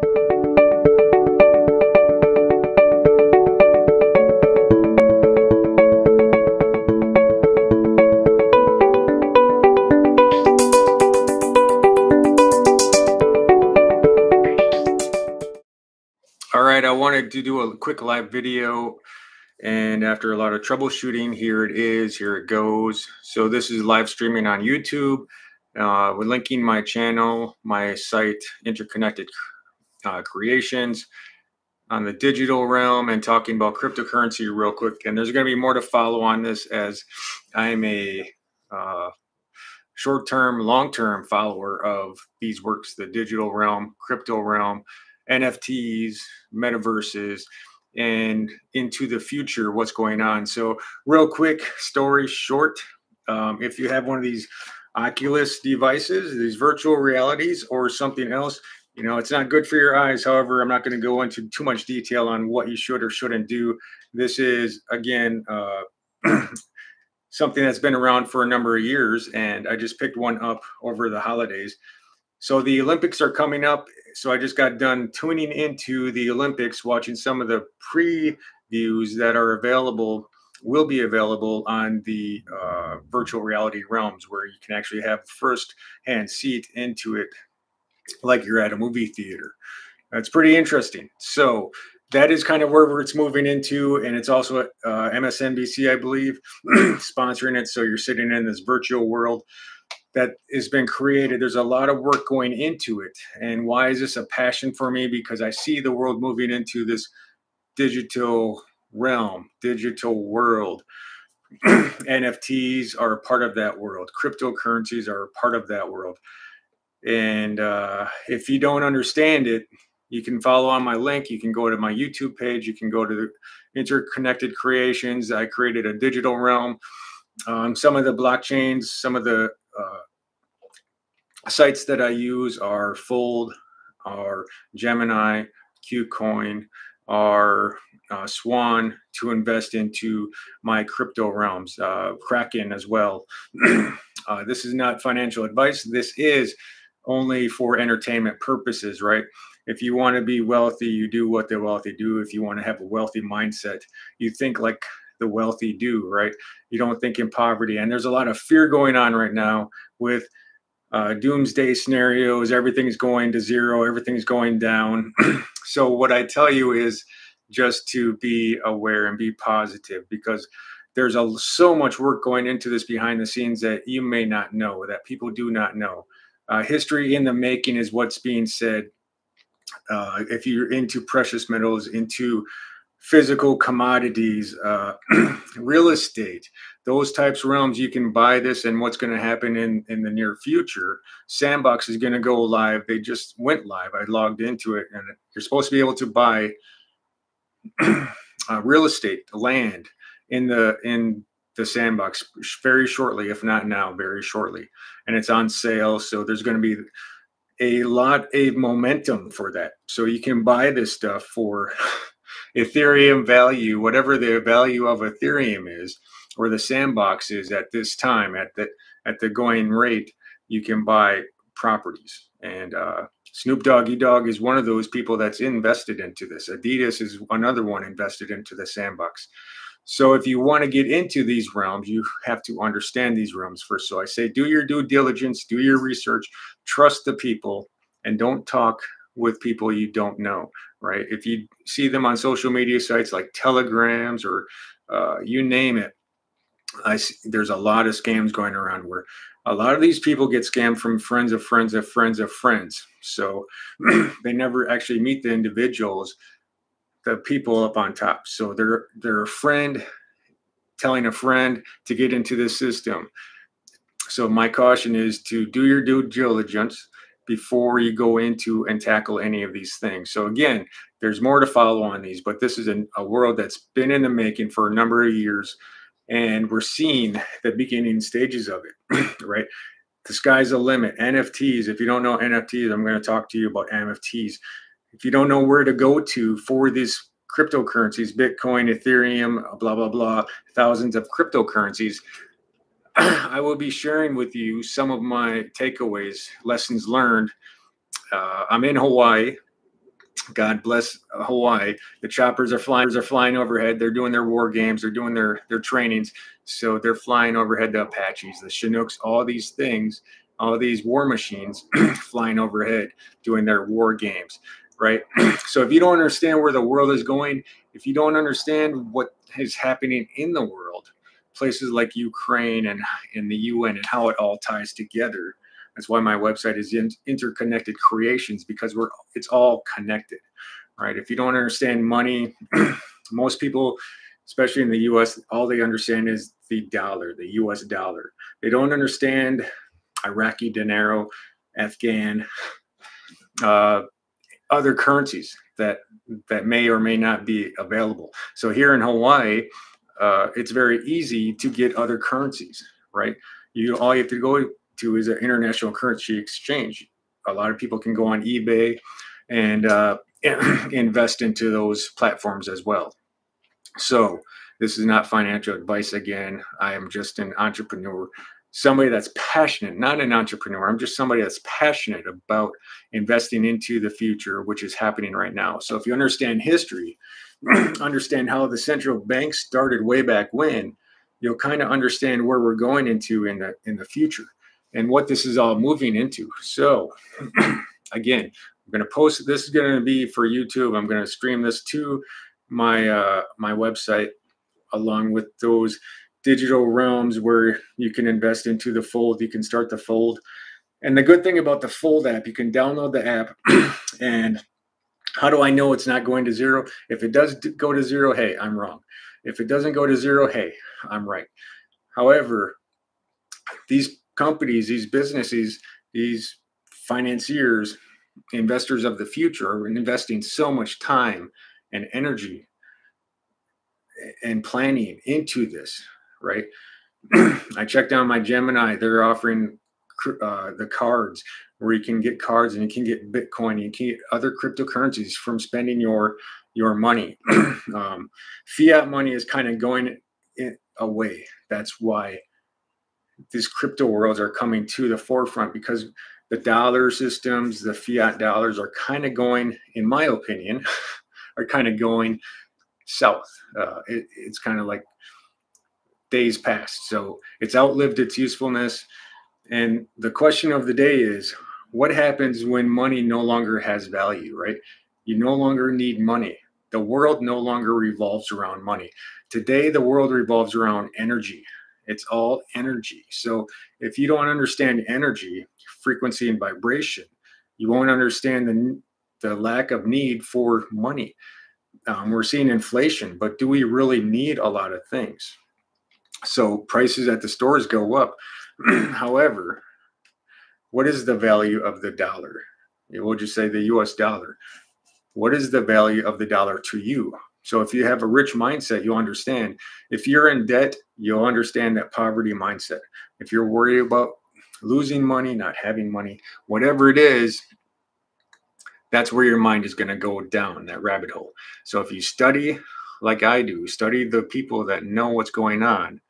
All right, I wanted to do a quick live video, and after a lot of troubleshooting, here it is, here it goes. So this is live streaming on YouTube. We're linking my channel, my site, Interconnected Creations, on the digital realm, and talking about cryptocurrency real quick. And there's going to be more to follow on this, as I'm a short-term, long-term follower of these works, the digital realm, crypto realm, NFTs, metaverses, and into the future, what's going on. So real quick, story short, if you have one of these Oculus devices, these virtual realities or something else, you know, it's not good for your eyes. However, I'm not going to go into too much detail on what you should or shouldn't do. This is, again, something that's been around for a number of years, and I just picked one up over the holidays. So the Olympics are coming up. So I just got done tuning into the Olympics, watching some of the previews that are available, will be available on the virtual reality realms, where you can actually have first-hand seat into it like you're at a movie theater. That's pretty interesting. So that is kind of where it's moving into, and it's also MSNBC, I believe, sponsoring it. So you're sitting in this virtual world that has been created. There's a lot of work going into it. And why is this a passion for me? Because I see the world moving into this digital realm, digital world. NFTs are a part of that world. Cryptocurrencies are a part of that world. And if you don't understand it, you can follow on my link. You can go to my YouTube page. You can go to the Interconnected Creations. I created a digital realm. Some of the blockchains, some of the sites that I use are Fold, are Gemini, KUcoin, are Swan, to invest into my crypto realms. Kraken as well. This is not financial advice. This is only for entertainment purposes, right? If you want to be wealthy, you do what the wealthy do. If you want to have a wealthy mindset, you think like the wealthy do, right? You don't think in poverty. And there's a lot of fear going on right now with doomsday scenarios. Everything's going to zero. Everything's going down. So what I tell you is just to be aware and be positive, because there's so much work going into this behind the scenes that you may not know, that people do not know. History in the making is what's being said. If you're into precious metals, into physical commodities, real estate, those types of realms, you can buy this. And what's going to happen in the near future, Sandbox is going to go live. They just went live. I logged into it, and you're supposed to be able to buy real estate, land in the Sandbox very shortly, if not now, very shortly. And it's on sale. So there's going to be a lot of momentum for that. So you can buy this stuff for Ethereum value, whatever the value of Ethereum is, or the Sandbox is at this time, at the going rate, you can buy properties. And Snoop Doggy Dogg is one of those people that's invested into this. Adidas is another one invested into the Sandbox. So if you want to get into these realms, you have to understand these realms first. So I say, do your due diligence, do your research, trust the people, and don't talk with people you don't know, right? If you see them on social media sites like Telegrams or you name it, there's a lot of scams going around where a lot of these people get scammed from friends of friends of friends of friends. So they never actually meet the individuals, the people up on top. So they're a friend telling a friend to get into this system. So my caution is to do your due diligence before you go into and tackle any of these things. So again, there's more to follow on these, but this is a world that's been in the making for a number of years, and we're seeing the beginning stages of it, right? The sky's the limit. NFTs, if you don't know NFTs, I'm going to talk to you about NFTs. If you don't know where to go to for these cryptocurrencies, Bitcoin, Ethereum, blah, blah, blah, thousands of cryptocurrencies, I will be sharing with you some of my takeaways, lessons learned. I'm in Hawaii. God bless Hawaii. The choppers are flying overhead. They're doing their war games. They're doing their trainings. So they're flying overhead, the Apaches, the Chinooks, all these things, all these war machines flying overhead, doing their war games, right? So if you don't understand where the world is going, if you don't understand what is happening in the world, places like Ukraine and in the UN and how it all ties together. That's why my website is Interconnected Creations, because it's all connected, right? If you don't understand money, most people, especially in the US, all they understand is the dollar, the US dollar. They don't understand Iraqi dinero, Afghan, other currencies that may or may not be available. So here in Hawaii, it's very easy to get other currencies, right? All you have to go to is an international currency exchange. A lot of people can go on eBay and invest into those platforms as well. So this is not financial advice. Again, I am just an entrepreneur, somebody that's passionate, not an entrepreneur. I'm just somebody that's passionate about investing into the future, which is happening right now. So if you understand history, understand how the central banks started way back when, you'll kind of understand where we're going into in the future and what this is all moving into. So again, I'm going to post, this is going to be for YouTube. I'm going to stream this to my my website, along with those digital realms where you can invest into the Fold. You can start the Fold. And the good thing about the Fold app, you can download the app. And how do I know it's not going to zero? If it does go to zero, hey, I'm wrong. If it doesn't go to zero, hey, I'm right. However, these companies, these businesses, these financiers, investors of the future are investing so much time and energy and planning into this, right? I checked out my Gemini. They're offering the cards where you can get cards and you can get Bitcoin, you can get other cryptocurrencies from spending your money. Fiat money is kind of going away. That's why these crypto worlds are coming to the forefront, because the dollar systems, the fiat dollars are kind of going, in my opinion, are kind of going south. It's kind of like days past. So it's outlived its usefulness. And the question of the day is, what happens when money no longer has value, right? You no longer need money. The world no longer revolves around money. Today, the world revolves around energy. It's all energy. So if you don't understand energy, frequency, and vibration, you won't understand the lack of need for money. We're seeing inflation, but do we really need a lot of things? So prices at the stores go up. However, what is the value of the dollar? We'll just say the US dollar. What is the value of the dollar to you? So if you have a rich mindset, you'll understand. If you're in debt, you'll understand that poverty mindset. If you're worried about losing money, not having money, whatever it is, that's where your mind is going to go down that rabbit hole. So if you study like I do, study the people that know what's going on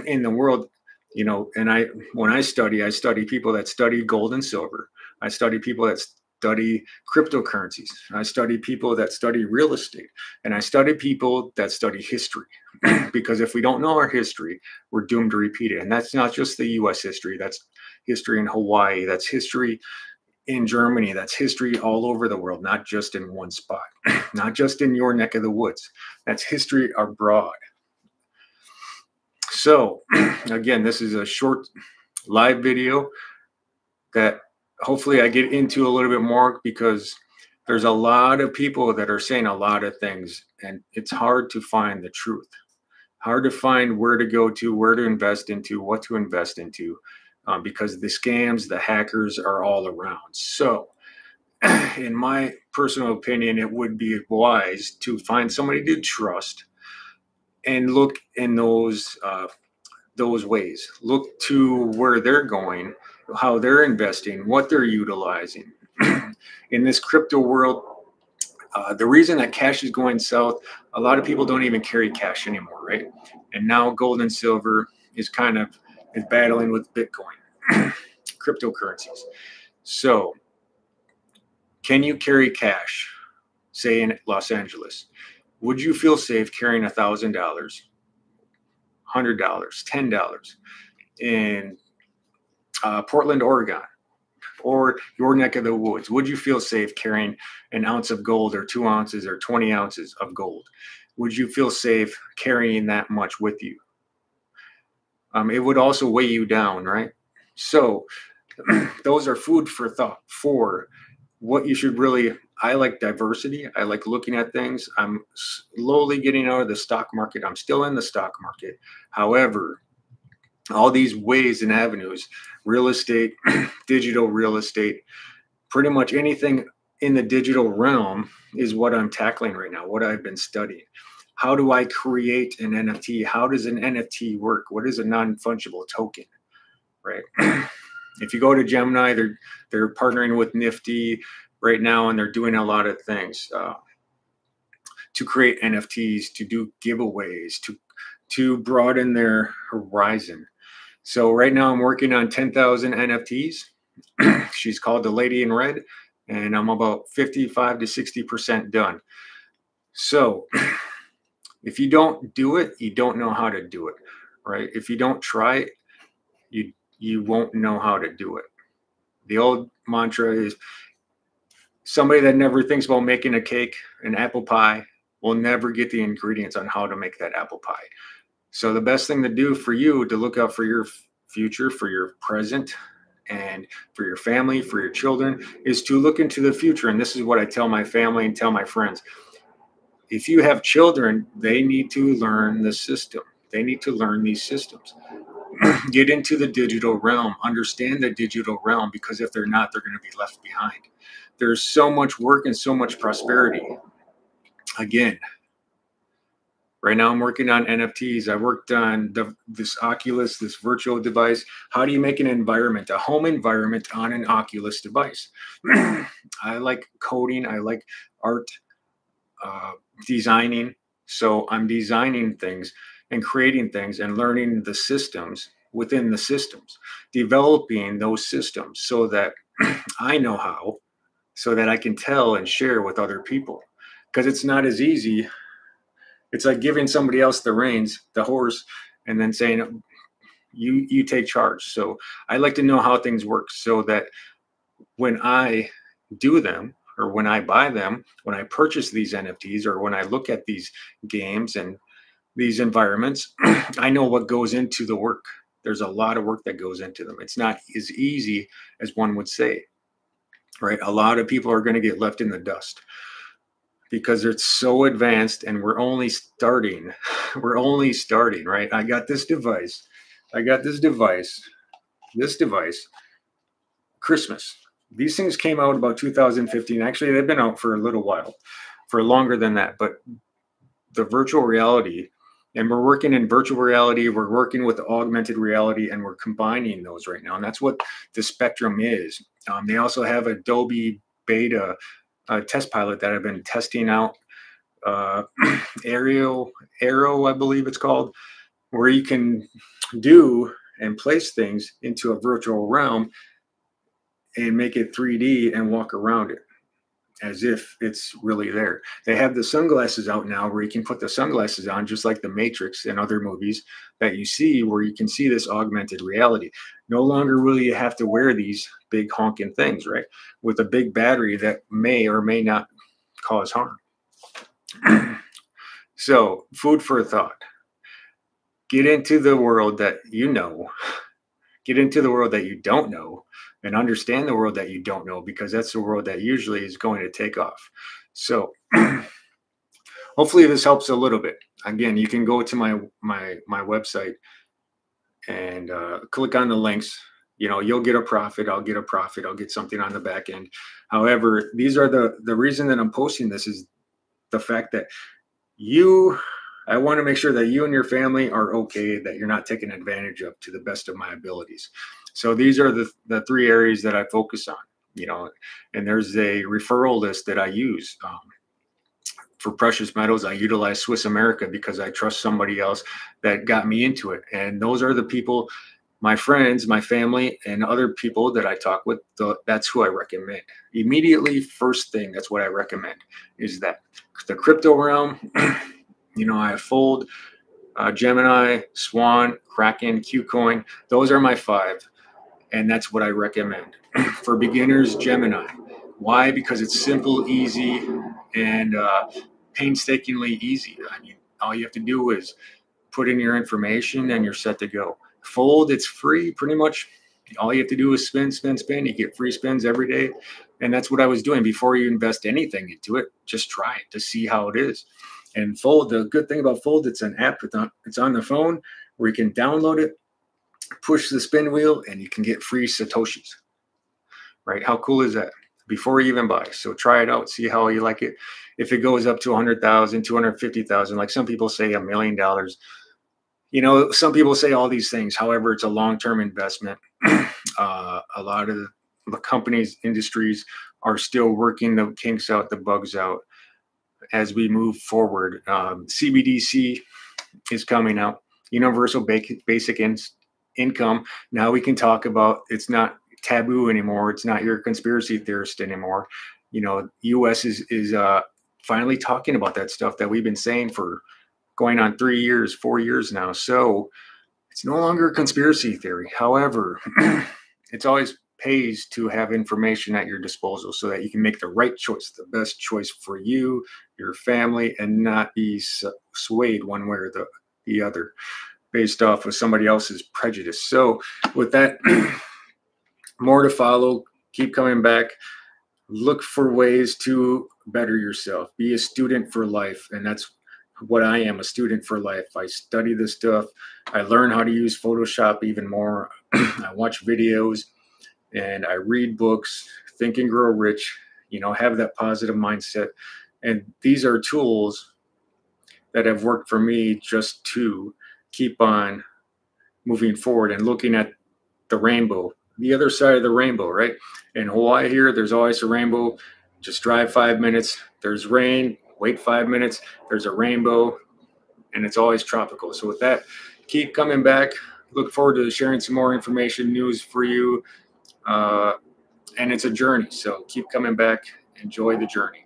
in the world, and when I study people that study gold and silver. I study people that study cryptocurrencies. I study people that study real estate, and I study people that study history. Because if we don't know our history, we're doomed to repeat it. And that's not just the US history, that's history in Hawaii, that's history in Germany, that's history all over the world, not just in one spot, not just in your neck of the woods. That's history abroad. So again, this is a short live video that hopefully I get into a little bit more, because there's a lot of people that are saying a lot of things, and it's hard to find the truth, hard to find where to go to, where to invest into, what to invest into, because the scams, the hackers are all around. So in my personal opinion, it would be wise to find somebody to trust and look in those ways. Look to where they're going, how they're investing, what they're utilizing. In this crypto world, the reason that cash is going south, a lot of people don't even carry cash anymore, right? And now gold and silver is battling with Bitcoin, cryptocurrencies. So Can you carry cash, say in Los Angeles? Would you feel safe carrying $1,000, $100, $10 in Portland, Oregon, or your neck of the woods? Would you feel safe carrying an ounce of gold or 2 ounces or 20 ounces of gold? Would you feel safe carrying that much with you? It would also weigh you down, right? So those are food for thought for what you should really. I like diversity. I like looking at things. I'm slowly getting out of the stock market. I'm still in the stock market. However, all these ways and avenues, real estate, digital real estate, pretty much anything in the digital realm is what I'm tackling right now, what I've been studying. How do I create an NFT? How does an NFT work? What is a non-fungible token, right? If you go to Gemini, they're partnering with Nifty right now, and they're doing a lot of things to create NFTs, to do giveaways, to broaden their horizon. So right now I'm working on 10,000 NFTs. She's called the Lady in Red, and I'm about 55 to 60% done. So if you don't do it, you don't know how to do it, right? If you don't try it, you won't know how to do it. The old mantra is, somebody that never thinks about making a cake, an apple pie, will never get the ingredients on how to make that apple pie. So the best thing to do for you to look out for your future, for your present, and for your family, for your children, is to look into the future. And this is what I tell my family and tell my friends. If you have children, they need to learn the system. They need to learn these systems. Get into the digital realm, understand the digital realm, because if they're not, they're going to be left behind. There's so much work and so much prosperity. Again, right now I'm working on NFTs. I worked on this Oculus, this virtual device. How do you make an environment, a home environment on an Oculus device? I like coding. I like art, designing. So I'm designing things and creating things and learning the systems within the systems, developing those systems so that I know how, so that I can tell and share with other people. Because it's not as easy. It's like giving somebody else the reins, the horse, and then saying, you take charge. So I like to know how things work so that when I do them, or when I buy them, when I purchase these NFTs, or when I look at these games and these environments, I know what goes into the work. There's a lot of work that goes into them. It's not as easy as one would say, right? A lot of people are going to get left in the dust because it's so advanced and we're only starting. We're only starting, right? I got this device. This device, Christmas. These things came out about 2015. Actually, they've been out for a little while, for longer than that. But the virtual reality, and we're working in virtual reality, we're working with augmented reality, and we're combining those right now. And that's what the spectrum is. They also have Adobe Beta test pilot that I've been testing out. Arrow, I believe it's called, where you can do and place things into a virtual realm and make it 3D and walk around it as if it's really there. They have the sunglasses out now where you can put the sunglasses on, just like the Matrix and other movies that you see, where you can see this augmented reality. No longer will you have to wear these big honking things, right? With a big battery that may or may not cause harm. So, food for thought. Get into the world that you know. Get into the world that you don't know, and understand the world that you don't know, because that's the world that usually is going to take off. So hopefully this helps a little bit. Again, you can go to my website and click on the links. You know, you'll get a profit. I'll get a profit. I'll get something on the back end. However, these are the reason that I'm posting this is the fact that I want to make sure that you and your family are okay, that you're not taken advantage of to the best of my abilities. So these are the three areas that I focus on, you know, and there's a referral list that I use. For precious metals, I utilize Swiss America because I trust somebody else that got me into it. And those are the people my friends, my family, and other people that I talk with, that's who I recommend. Immediately, first thing, that's what I recommend is that the crypto realm. I Fold, Gemini, Swan, Kraken, KUcoin. Those are my 5, and that's what I recommend. For beginners, Gemini. Why? Because it's simple, easy, and painstakingly easy. I mean, all you have to do is put in your information and you're set to go. Fold, it's free pretty much. All you have to do is spin, spin, spin. You get free spins every day. And that's what I was doing before you invest anything into it. Just try it to see how it is. And Fold, the good thing about Fold, it's an app. It's on the phone where you can download it, push the spin wheel, and you can get free Satoshis. Right? How cool is that? Before you even buy. So try it out, see how you like it. If it goes up to 100,000, 250,000, like some people say $1 million, some people say all these things. However, it's a long-term investment. A lot of the companies, industries are still working the kinks out, the bugs out as we move forward. CBDC is coming out, universal basic income. Now we can talk about, it's not taboo anymore. It's not your conspiracy theorist anymore. US is finally talking about that stuff that we've been saying for going on 3 years, 4 years now. So it's no longer a conspiracy theory. However, it's always pays to have information at your disposal so that you can make the right choice, the best choice for you, your family, and not be swayed one way or the other based off of somebody else's prejudice. So with that, more to follow. Keep coming back. Look for ways to better yourself. Be a student for life. And that's what I am, a student for life. I study this stuff. I learn how to use Photoshop even more. I watch videos and I read books, Think and Grow Rich, have that positive mindset. And these are tools that have worked for me just to keep on moving forward and looking at the rainbow, the other side of the rainbow, right? In Hawaii here, there's always a rainbow. Just drive 5 minutes. There's rain, wait 5 minutes. There's a rainbow, and it's always tropical. So with that, keep coming back. Look forward to sharing some more information, news for you. And it's a journey. So keep coming back. Enjoy the journey.